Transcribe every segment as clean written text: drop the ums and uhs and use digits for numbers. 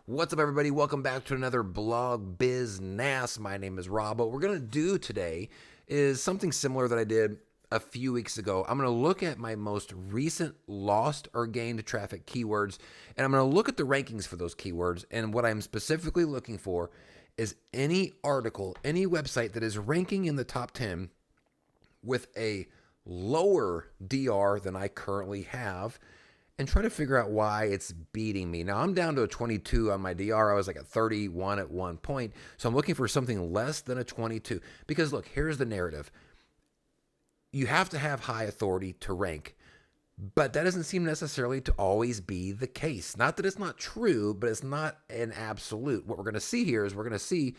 What's up, everybody? Welcome back to another Blog Biz NAS. My name is Rob. What we're going to do today is something similar that I did a few weeks ago. I'm going to look at my most recent lost or gained traffic keywords, and I'm going to look at the rankings for those keywords. And what I'm specifically looking for is any article, any website that is ranking in the top 10 with a lower DR than I currently have, and try to figure out why it's beating me. Now, I'm down to a 22 on my DR. I was like a 31 at one point. So I'm looking for something less than a 22. Because look, here's the narrative. You have to have high authority to rank. But that doesn't seem necessarily to always be the case. Not that it's not true, but it's not an absolute. What we're going to see here is we're going to see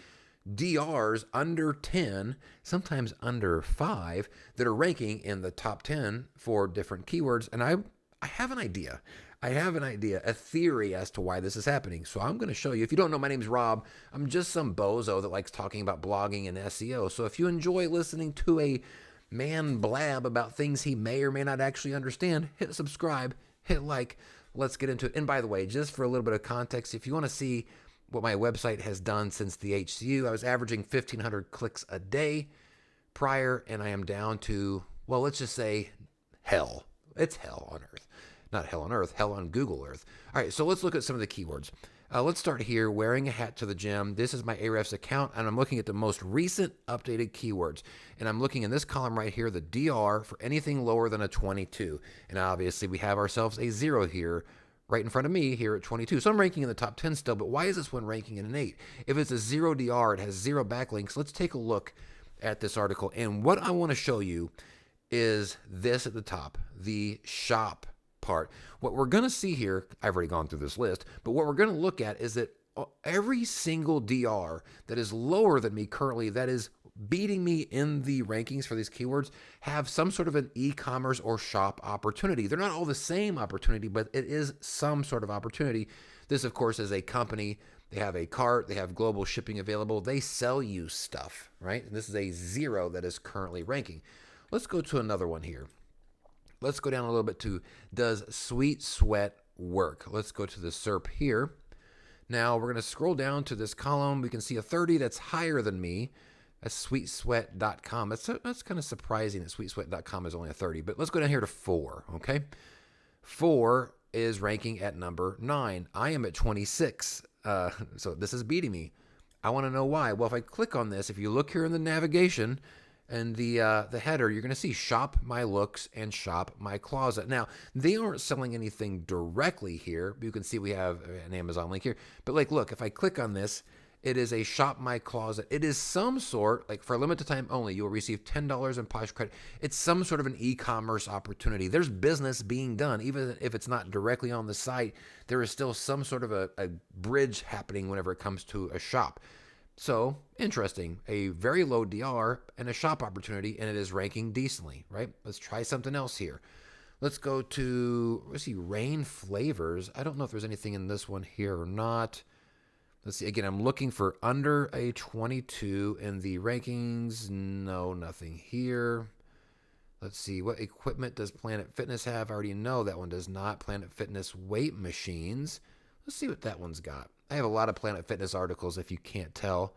DRs under 10, sometimes under 5, that are ranking in the top 10 for different keywords. And I have an idea. A theory as to why this is happening. So I'm going to show you. If you don't know, my name's Rob. I'm just some bozo that likes talking about blogging and SEO. So if you enjoy listening to a man blab about things he may or may not actually understand, hit subscribe, hit like. Let's get into it. And by the way, just for a little bit of context, if you want to see what my website has done since the HCU, I was averaging 1,500 clicks a day prior, and I am down to, well, let's just say hell. It's hell on earth. Not hell on earth, hell on Google Earth. All right, so let's look at some of the keywords. Let's start here, wearing a hat to the gym. This is my Ahrefs account, and I'm looking at the most recent updated keywords. And I'm looking in this column right here, the DR for anything lower than a 22. And obviously, we have ourselves a 0 here, right in front of me here at 22. So I'm ranking in the top 10 still, but why is this one ranking in an 8? If it's a 0 DR, it has 0 backlinks. Let's take a look at this article. And what I want to show you is this at the top, the shop part. What we're going to see here, I've already gone through this list, but what we're going to look at is that every single DR that is lower than me currently, that is beating me in the rankings for these keywords, have some sort of an e-commerce or shop opportunity. They're not all the same opportunity, but it is some sort of opportunity. This, of course, is a company. They have a cart. They have global shipping available. They sell you stuff, right? And this is a 0 that is currently ranking. Let's go to another one here. Let's go down a little bit to, does Sweet Sweat work? Let's go to the SERP here. Now we're going to scroll down to this column. We can see a 30 that's higher than me. That's sweetsweat.com. That's kind of surprising that sweetsweat.com is only a 30, but let's go down here to 4, okay? 4 is ranking at number 9. I am at 26, so this is beating me. I want to know why. Well, if I click on this, if you look here in the navigation, and the header, you're going to see shop my looks and shop my closet. Now, they aren't selling anything directly here. You can see we have an Amazon link here. But like, look, if I click on this, it is a shop my closet. It is some sort, like for a limited time only, you'll receive $10 in Posh credit. It's some sort of an e-commerce opportunity. There's business being done. Even if it's not directly on the site, there is still some sort of a bridge happening whenever it comes to a shop. So, interesting. A very low DR and a shop opportunity, and it is ranking decently, right? Let's try something else here. Let's go to, let's see, Rain Flavors. I don't know if there's anything in this one here or not. Let's see. Again, I'm looking for under a 22 in the rankings. No, nothing here. Let's see. What equipment does Planet Fitness have? I already know that one does not. Planet Fitness weight machines. Let's see what that one's got. I have a lot of Planet Fitness articles if you can't tell.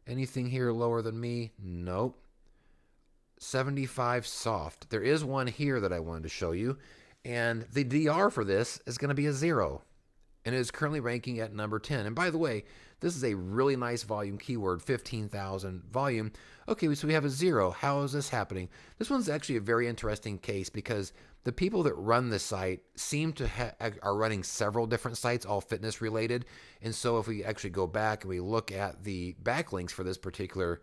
Anything here lower than me? Nope. 75 soft. There is one here that I wanted to show you. And the DR for this is going to be a 0. And it is currently ranking at number 10. And by the way, this is a really nice volume keyword, 15,000 volume. Okay, so we have a 0. How is this happening? This one's actually a very interesting case because the people that run the site seem to are running several different sites, all fitness related. And so if we actually go back and we look at the backlinks for this particular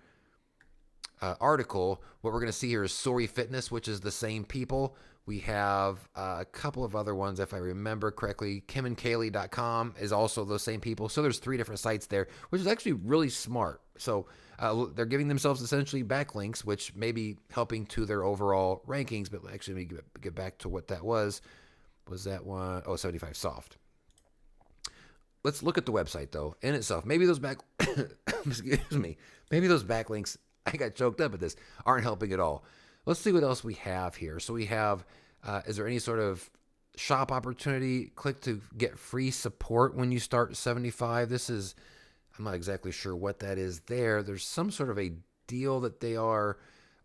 article, what we're going to see here is Sorry Fitness, which is the same people. We have a couple of other ones, if I remember correctly. KimandKaylee.com is also those same people. So there's 3 different sites there, which is actually really smart. So they're giving themselves essentially backlinks, which may be helping to their overall rankings. But actually, let me get back to what that was. Was that one? Oh, 75 soft. Let's look at the website, though, in itself. Maybe those excuse me. Maybe those backlinks, I got choked up at this, aren't helping at all. Let's see what else we have here. So we have, is there any sort of shop opportunity. Click to get free support when you start 75. This is, I'm not exactly sure what that is there. There's some sort of a deal that they are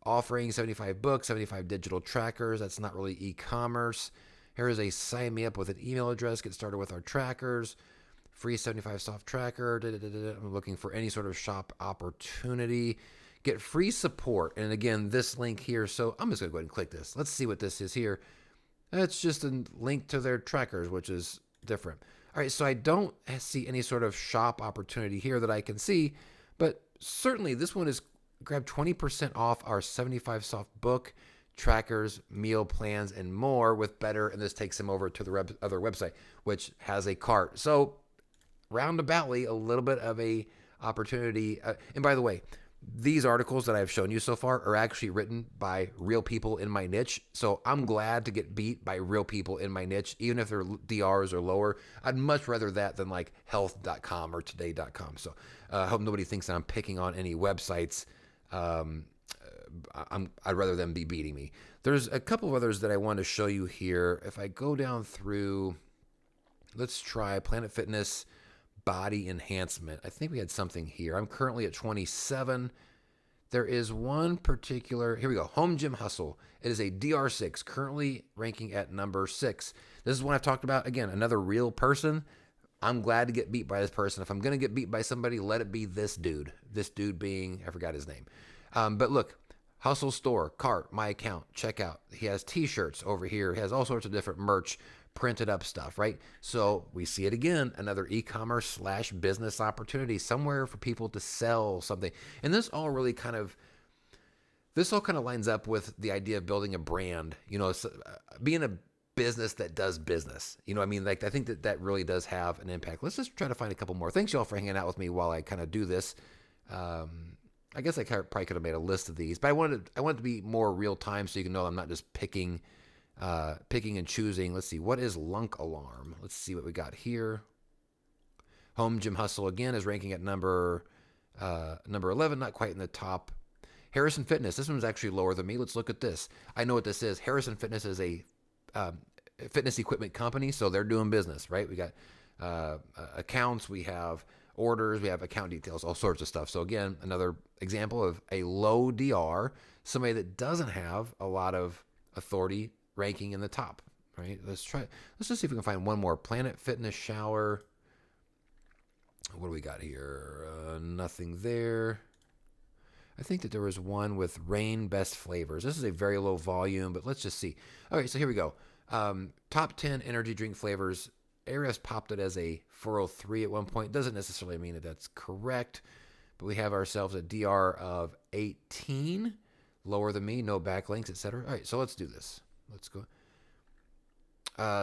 offering, 75 books, 75 digital trackers. That's not really e-commerce. Here is a sign me up with an email address. Get started with our trackers. Free 75 soft tracker. I'm looking for any sort of shop opportunity. Get free support. And again, this link here. So I'm just going to go ahead and click this. Let's see what this is here. It's just a link to their trackers, which is different. All right, so I don't see any sort of shop opportunity here that I can see, but certainly this one is grab 20% off our 75 soft book, trackers, meal plans, and more with better. And this takes them over to the other website, which has a cart. So roundaboutly, a little bit of a opportunity. And by the way, these articles that I've shown you so far are actually written by real people in my niche. So I'm glad to get beat by real people in my niche, even if their DRs are lower. I'd much rather that than like health.com or today.com. So I hope nobody thinks that I'm picking on any websites. I'd rather them be beating me. There's a couple of others that I want to show you here. If I go down through, let's try Planet Fitness body enhancement. I think we had something here. I'm currently at 27. There is one particular, here we go, Home Gym Hustle. It is a DR6, currently ranking at number 6. This is one I've talked about. Again, another real person. I'm glad to get beat by this person. If I'm going to get beat by somebody, let it be this dude. This dude being, I forgot his name. But look, Hustle Store, cart, my account, checkout. He has t-shirts over here. He has all sorts of different merch, printed up stuff, right? So we see it again, another e-commerce / business opportunity, somewhere for people to sell something. And this all kind of lines up with the idea of building a brand, being a business that does business. I mean, like, I think that really does have an impact. Let's just try to find a couple more. Thanks y'all for hanging out with me while I kind of do this. I guess I probably could have made a list of these, but I wanted to be more real time so you can know I'm not just picking and choosing. Let's see, what is Lunk Alarm? Let's see what we got here. Home Gym Hustle again is ranking at number 11, not quite in the top. Harrison Fitness, this one's actually lower than me. Let's look at this. I know what this is. Harrison Fitness is a fitness equipment company, so they're doing business, right? We got accounts, we have orders, we have account details, all sorts of stuff. So again, another example of a low DR, somebody that doesn't have a lot of authority ranking in the top, right? Let's just see if we can find one more. Planet Fitness Shower. What do we got here? Nothing there. I think that there was one with Rain Best Flavors. This is a very low volume, but let's just see. All right, so here we go. Top 10 energy drink flavors. Ahrefs popped it as a 403 at one point. Doesn't necessarily mean that that's correct, but we have ourselves a DR of 18, lower than me, no backlinks, etc. All right, so let's do this. Let's go.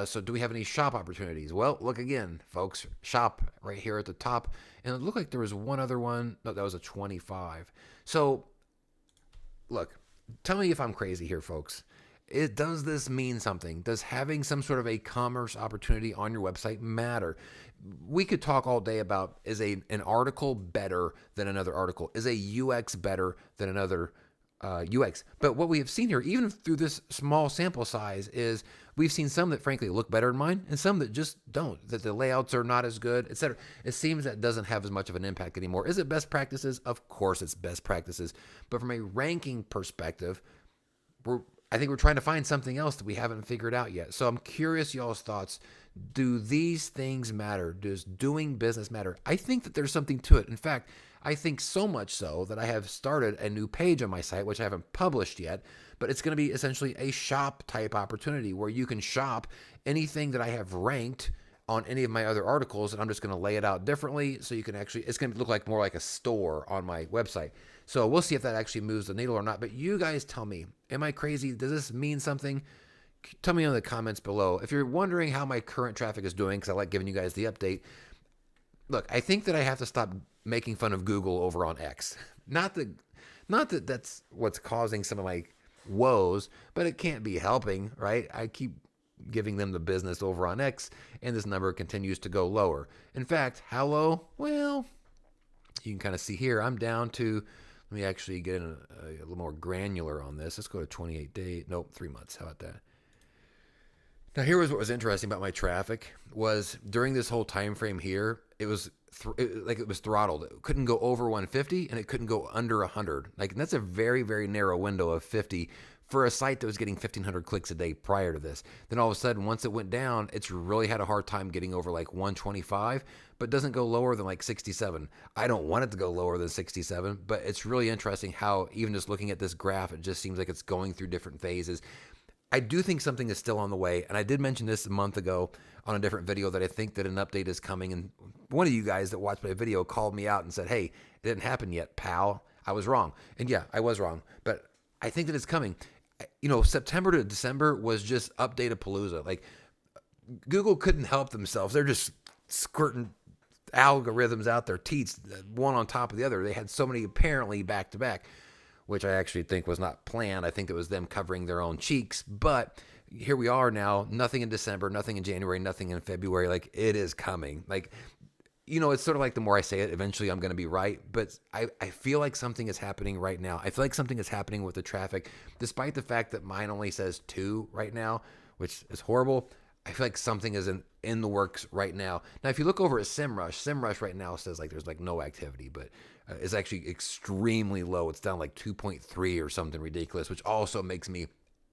So do we have any shop opportunities? Well, look again, folks. Shop right here at the top. And it looked like there was one other one. No, that was a 25. So, look, tell me if I'm crazy here, folks. Does this mean something? Does having some sort of a commerce opportunity on your website matter? We could talk all day about, is an article better than another article? Is a UX better than another UX? But what we have seen here, even through this small sample size, is we've seen some that frankly look better than mine and some that just don't, that the layouts are not as good, etc. It seems that doesn't have as much of an impact anymore. Is it best practices? Of course it's best practices. But from a ranking perspective, I think we're trying to find something else that we haven't figured out yet. So I'm curious y'all's thoughts. Do these things matter? Does doing business matter? I think that there's something to it. In fact, I think so much so that I have started a new page on my site, which I haven't published yet, but it's going to be essentially a shop type opportunity where you can shop anything that I have ranked on any of my other articles, and I'm just going to lay it out differently so you can actually, it's going to look like more like a store on my website. So we'll see if that actually moves the needle or not. But you guys tell me, am I crazy? Does this mean something? Tell me in the comments below. If you're wondering how my current traffic is doing, because I like giving you guys the update, look, I think that I have to stop making fun of Google over on X. Not that that's what's causing some of my woes, but it can't be helping, right? I keep giving them the business over on X, and this number continues to go lower. In fact, how low? Well, you can kind of see here, I'm down to, let me actually get a little more granular on this. Let's go to 28 days. Nope, 3 months. How about that? Now, here was what was interesting about my traffic was during this whole time frame here, it was like it was throttled. It couldn't go over 150 and it couldn't go under 100. Like that's a very very narrow window of 50 for a site that was getting 1,500 clicks a day prior to this. Then all of a sudden, once it went down, it's really had a hard time getting over like 125, but doesn't go lower than like 67. I don't want it to go lower than 67, but it's really interesting how even just looking at this graph, it just seems like it's going through different phases. I do think something is still on the way, and I did mention this a month ago on a different video that I think that an update is coming. And one of you guys that watched my video called me out and said, "Hey, it didn't happen yet, pal. I was wrong." And yeah, I was wrong, but I think that it's coming. You know, September to December was just update-a-palooza. Like Google couldn't help themselves; they're just squirting algorithms out their teats, one on top of the other. They had so many apparently back to back, which I actually think was not planned. I think it was them covering their own cheeks. But here we are now, nothing in December, nothing in January, nothing in February. Like it is coming. Like, you know, it's sort of like the more I say it, eventually I'm going to be right. But I feel like something is happening right now. I feel like something is happening with the traffic, despite the fact that mine only says 2 right now, which is horrible. I feel like something is in the works right now. Now, if you look over at SEMrush right now says like there's like no activity, but it's actually extremely low. It's down like 2.3 or something ridiculous, which also makes me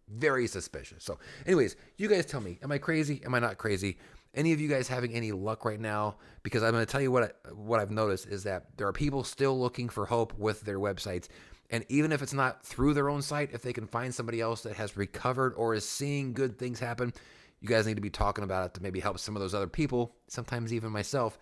very suspicious. So, anyways, you guys tell me, am I crazy? Am I not crazy? Any of you guys having any luck right now? Because I'm going to tell you what I've noticed is that there are people still looking for hope with their websites. And even if it's not through their own site, if they can find somebody else that has recovered or is seeing good things happen, you guys need to be talking about it to maybe help some of those other people, sometimes even myself,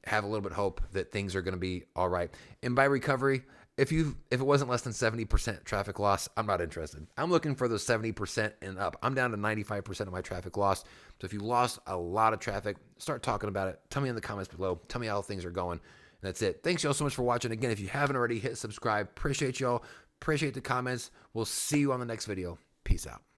have a little bit of hope that things are going to be all right. And by recovery, if it wasn't less than 70% traffic loss, I'm not interested. I'm looking for those 70% and up. I'm down to 95% of my traffic loss. So if you lost a lot of traffic, start talking about it. Tell me in the comments below. Tell me how things are going. And that's it. Thanks y'all so much for watching. Again, if you haven't already, hit subscribe. Appreciate y'all. Appreciate the comments. We'll see you on the next video. Peace out.